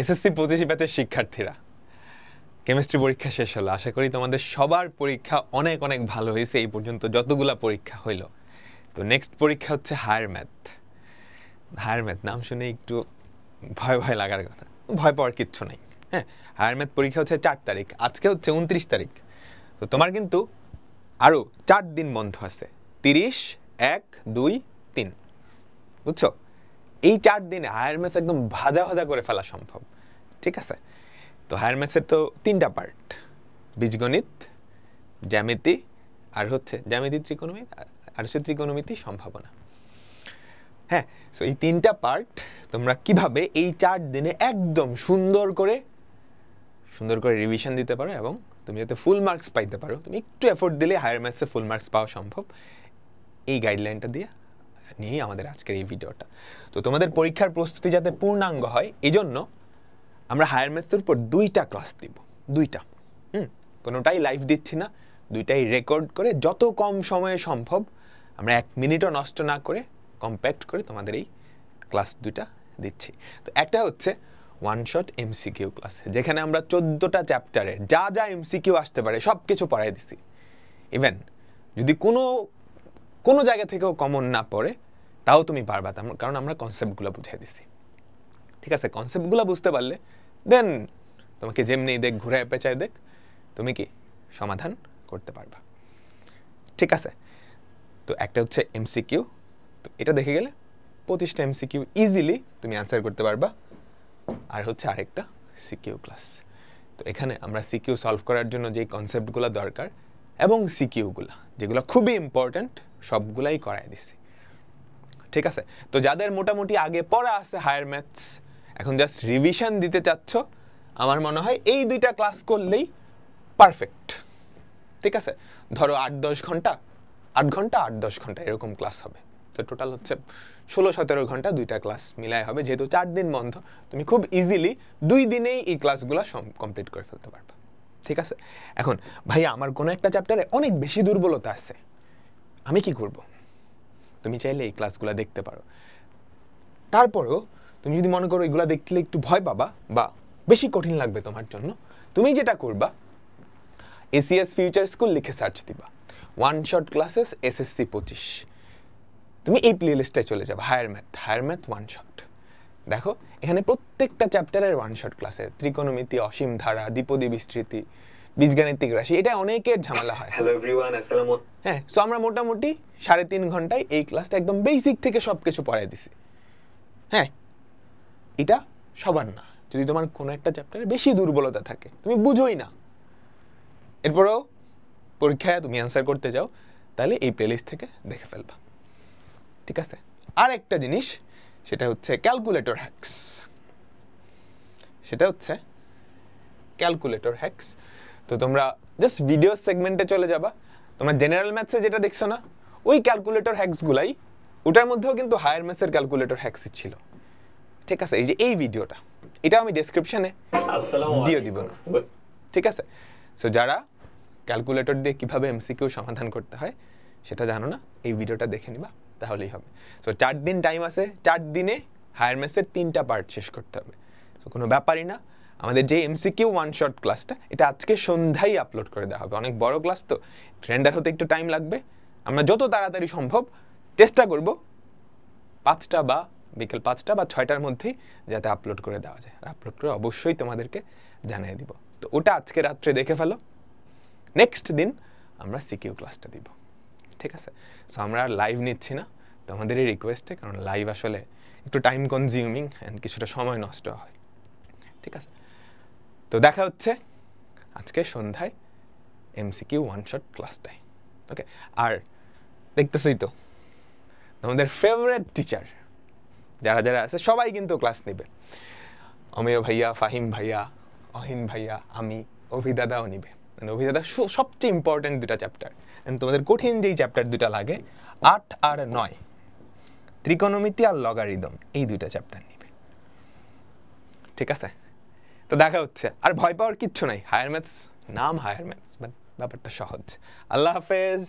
SSC 25 ব্যাচের শিক্ষার্থীরা, chemistry পরীক্ষা শেষ হলো। আশা করি তোমাদের সবার পরীক্ষা অনেক অনেক ভালো হয়েছে এই পর্যন্ত যতগুলা পরীক্ষা হইল। তো নেক্সট পরীক্ষা হচ্ছে হায়ার ম্যাথ। হায়ার ম্যাথ নাম শুনে একটু ভয় ভয় লাগার কথা, ভয় পাওয়ার কিচ্ছু নাই। হ্যাঁ, হায়ার ম্যাথ পরীক্ষা হচ্ছে 4 তারিখ, আজকে হচ্ছে 29 তারিখ। তো তোমার কিন্তু আরও 4 দিন বন্ধ আছে, 30, 1, 2, 3, বুঝছো? এই 4 দিনে হায়ার ম্যাথস একদম ভাজা ভাজা করে ফেলা সম্ভব, ঠিক আছে? তো হায়ার ম্যাথসের তো 3টা পার্ট, বীজগণিত, জ্যামিতি, আর হচ্ছে জ্যামিতি ত্রিকোণমিতি, আর হচ্ছে ত্রিকোণমিতি সম্ভাবনা। হ্যাঁ, সো এই 3টা পার্ট তোমরা কিভাবে এই 4 দিনে একদম সুন্দর করে রিভিশন দিতে পারো এবং তুমি যাতে ফুল মার্কস পাইতে পারো, তুমি একটু এফোর্ট দিলে হায়ার ম্যাথসে ফুল মার্কস পাওয়া সম্ভব, এই গাইডলাইনটা নিয়েই আমাদের আজকের এই ভিডিওটা। তো তোমাদের পরীক্ষার প্রস্তুতি যাতে পূর্ণাঙ্গ হয়, এই জন্য আমরা হায়ার ম্যাথসের উপর 2টা ক্লাস দিব, 2টা। কোনোটাই লাইভ দিচ্ছি না, 2টাই রেকর্ড করে যত কম সময়ে সম্ভব আমরা 1 মিনিটও নষ্ট না করে কম্প্যাক্ট করে তোমাদের এই ক্লাস 2টা দিচ্ছি। তো একটা হচ্ছে ওয়ান শট এমসিকিউ ক্লাস, যেখানে আমরা 14টা চ্যাপ্টারের যা যা এমসিকিউ আসতে পারে সব কিছু পড়াই দিছি। ইভেন যদি কোনো জায়গা থেকেও কমন না পড়ে তাও তুমি পারবা, কারণ আমরা কনসেপ্টগুলো বুঝিয়ে দিছি। ঠিক আছে, কনসেপ্টগুলো বুঝতে পারলে দেন তোমাকে যেমনি দেখ, ঘুরায় পেঁচায় দেখ, তুমি কি সমাধান করতে পারবা। ঠিক আছে, তো একটা হচ্ছে এমসিকিউ, তো এটা দেখে গেলে 25টা এমসিকিউ ইজিলি তুমি অ্যান্সার করতে পারবা। আর হচ্ছে আরেকটা সিকিউ ক্লাস। তো এখানে আমরা সিকিউ সলভ করার জন্য যেই কনসেপ্টগুলো দরকার এবং সিকিউগুলো যেগুলো খুবই ইম্পর্ট্যান্ট সবগুলাই করাই দিছি। ঠিক আছে, তো যাদের মোটামুটি আগে পড়া আছে হায়ার ম্যাথস, এখন জাস্ট রিভিশন দিতে চাচ্ছ, আমার মনে হয় এই 2টা ক্লাস করলেই পারফেক্ট। ঠিক আছে, ধরো 8-10 ঘন্টা, 8 ঘন্টা 8-10 ঘন্টা এরকম ক্লাস হবে। তো টোটাল হচ্ছে 16-17 ঘন্টা 2টা ক্লাস মিলাই হবে। যেহেতু 4 দিন বন্ধ, তুমি খুব ইজিলি 2 দিনেই এই ক্লাসগুলো কমপ্লিট করে ফেলতে পারবে। ঠিক আছে, এখন ভাইয়া আমার কোনো একটা চ্যাপ্টারে অনেক বেশি দুর্বলতা আছে, আমি কি করব? তুমি চাইলে এই ক্লাসগুলো দেখতে পারো। তারপরেও তুমি যদি মনে করো এগুলো দেখলে একটু ভয় পাবা বা বেশি কঠিন লাগবে তোমার জন্য, তুমি যেটা করবা, এসিএস ফিউচার স্কুল লিখে সার্চ দিবা, ওয়ান শট ক্লাসেস এসএসসি 25, তুমি এই প্লে লিস্টে চলে যাবে, হায়ার ম্যাথ ওয়ান শট। দেখো এখানে প্রত্যেকটা চ্যাপ্টারের ওয়ান শট ক্লাসে ত্রিকোণমিতি, অসীম ধারা, দ্বিপদী বিস্তৃতি, বীজগাণিতিক রাশি, এটা অনেকের ঝামেলা হয়। হ্যালো এভরিওয়ান, আসসালামু আলাইকুম। হ্যাঁ, সো আমরা মোটামুটি 3.5 ঘন্টায় এই ক্লাসটা একদম বেসিক থেকে সবকিছু পড়াই দিছি। হ্যাঁ, এটা সবার না, যদি তোমার কোনো একটা চ্যাপ্টারে বেশি দুর্বলতা থাকে, তুমি বুঝোই না, এরপরেও পরীক্ষায় তুমি অ্যান্সার করতে যাও, তাহলে এই প্লেলিস্ট থেকে দেখে ফেলবা। ঠিক আছে, আর একটা জিনিস, সেটা হচ্ছে ক্যালকুলেটর হ্যাক্স। তো তোমরা জাস্ট ভিডিও সেগমেন্টে চলে যাবা, তোমরা জেনারেল ম্যাথসে যেটা দেখছো না, ওই ক্যালকুলেটর হ্যাক্সগুলাই, ওটার মধ্যেও কিন্তু হায়ার ম্যাথসের ক্যালকুলেটর হ্যাক্সই ছিল। ঠিক আছে, এই যে এই ভিডিওটা, এটা আমি ডেসক্রিপশনে দিয়ে দিব না। ঠিক আছে, সো যারা ক্যালকুলেটর দিয়ে কিভাবে এমসিকিউ সমাধান করতে হয় সেটা জানো না, এই ভিডিওটা দেখে নিবা, তাহলেই হবে। সো 4 দিন টাইম আছে, 4 দিনে হায়ার ম্যাথসের 3টা পার্ট শেষ করতে হবে। সো কোনো ব্যাপারই না, আমাদের যে এমসিকিউ ওয়ান শট ক্লাসটা, এটা আজকে সন্ধ্যায় আপলোড করে দেওয়া হবে। অনেক বড় ক্লাস তো, রেন্ডার হতে একটু টাইম লাগবে। আমরা যত তাড়াতাড়ি সম্ভব চেষ্টা করব 5টা বা বিকেল 5টা বা 6টার মধ্যেই যাতে আপলোড করে দেওয়া যায়। আপলোড করে অবশ্যই তোমাদেরকে জানিয়ে দিব। তো ওটা আজকে রাত্রে দেখে ফেলো, নেক্সট দিন আমরা সিকিউ ক্লাসটা দিব। ঠিক আছে, সো আমরা আর লাইভ নিচ্ছি না তোমাদের এই রিকোয়েস্টে, কারণ লাইভ আসলে একটু টাইম কনজিউমিং অ্যান্ড কিছুটা সময় নষ্ট হয়। ঠিক আছে, তো দেখা হচ্ছে আজকে সন্ধ্যায় এমসিকিউ ওয়ান শট ক্লাসটায়। ওকে, আর দেখতেছই তো তোমাদের ফেভারিট টিচার যারা যারা আছে সবাই কিন্তু ক্লাস নেবে। অমেয় ভাইয়া, ফাহিম ভাইয়া, অহিন ভাইয়া, আমি, অভিদাদাও নিবে। অভিদাদা সবচেয়ে ইম্পর্টেন্ট 2টা চ্যাপ্টার, তোমাদের কঠিন যেই চ্যাপ্টার 2টা লাগে 8 আর 9, ত্রিকোণমিতি আর লগারিদম, এই 2টা চ্যাপ্টার নিবে। ঠিক আছে, তো দেখা হচ্ছে। আর ভয় পাওয়ার কিচ্ছু নাই, হায়ার ম্যাথস নাম হায়ার ম্যাথস, বাট ব্যাপারটা সহজ। আল্লাহ হাফেজ।